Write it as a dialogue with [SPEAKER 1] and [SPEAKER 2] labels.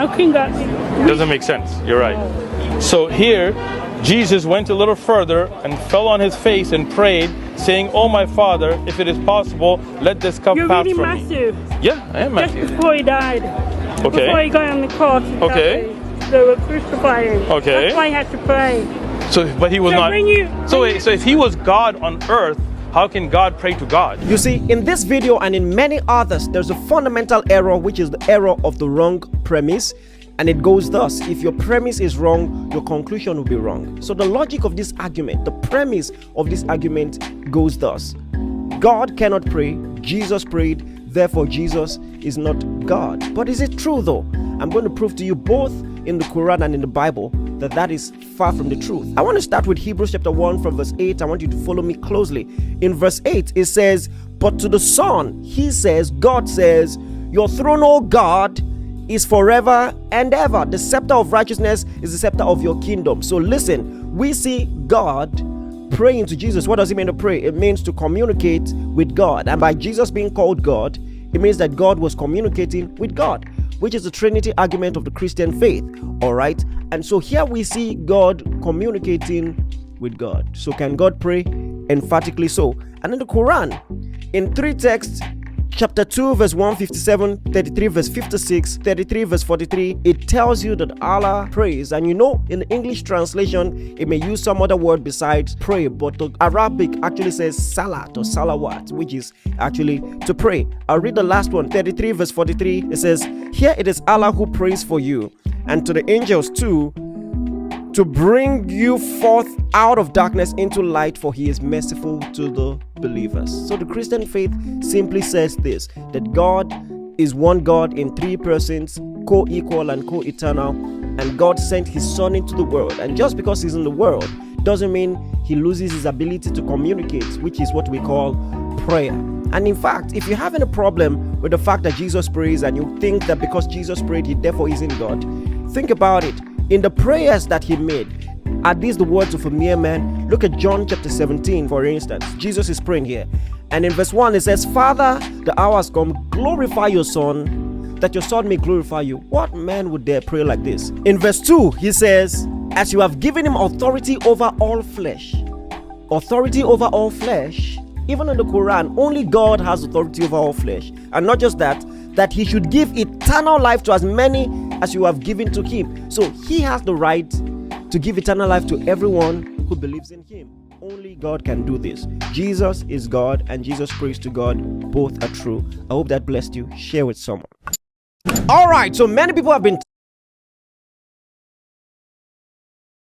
[SPEAKER 1] How can God?
[SPEAKER 2] Doesn't make sense. You're right. So here, Jesus went a little further and fell on his face and prayed, saying, "Oh my Father, if it is possible, let this cup
[SPEAKER 1] You're
[SPEAKER 2] pass
[SPEAKER 1] reading
[SPEAKER 2] from me."
[SPEAKER 1] Matthew.
[SPEAKER 2] Yeah, I am
[SPEAKER 1] Just
[SPEAKER 2] Matthew.
[SPEAKER 1] before he died.
[SPEAKER 2] Okay.
[SPEAKER 1] Before he got on the cross.
[SPEAKER 2] Okay.
[SPEAKER 1] They were crucifying.
[SPEAKER 2] Okay.
[SPEAKER 1] That's why he had to pray.
[SPEAKER 2] So, but he was
[SPEAKER 1] So
[SPEAKER 2] not.
[SPEAKER 1] when you-
[SPEAKER 2] So wait. So if he was God on earth, how can God pray to God?
[SPEAKER 3] You see, in this video and in many others, there's a fundamental error, which is the error of the wrong premise. And it goes thus: if your premise is wrong, your conclusion will be wrong. So the logic of this argument, the premise of this argument goes thus: God cannot pray, Jesus prayed, therefore Jesus is not God. But is it true though? I'm going to prove to you both in the Quran and in the Bible that that is far from the truth. I want to start with Hebrews chapter 1 from verse 8. I want you to follow me closely. In verse 8 it says, "But to the Son, he says, God says, your throne, O God, is forever and ever. The scepter of righteousness is the scepter of your kingdom." So listen, we see God praying to Jesus. What does it mean to pray? It means to communicate with God. And by Jesus being called God, it means that God was communicating with God, which is the Trinity argument of the Christian faith. All right. And so here we see God communicating with God. So can God pray? Emphatically so. And in the Quran, in three texts, chapter 2 verse 157, 33 verse 56, 33 verse 43, it tells you that Allah prays. And you know, in the English translation, it may use some other word besides pray, but the Arabic actually says salat or salawat, which is actually to pray. I'll read the last one, 33 verse 43. It says, "Here it is Allah who prays for you, and to the angels too, to bring you forth out of darkness into light, for he is merciful to the believers." So the Christian faith simply says this, that God is one God in three persons, co-equal and co-eternal, and God sent his Son into the world. And just because he's in the world doesn't mean he loses his ability to communicate, which is what we call prayer. And in fact, if you're having a problem with the fact that Jesus prays and you think that because Jesus prayed, he therefore isn't God, think about it. In the prayers that he made, are these the words of a mere man? Look at John chapter 17, for instance. Jesus is praying here. And in verse 1, it says, "Father, the hour has come, glorify your Son, that your Son may glorify you." What man would dare pray like this? In verse 2, he says, "As you have given him authority over all flesh." Authority over all flesh. Even in the Quran, only God has authority over all flesh. And not just that, that he should give eternal life to as many as you have given to him. So he has the right to give eternal life to everyone who believes in him. Only God can do this. Jesus is God and Jesus prays to God. Both are true. I hope that blessed you. Share with someone. All right, so many people have been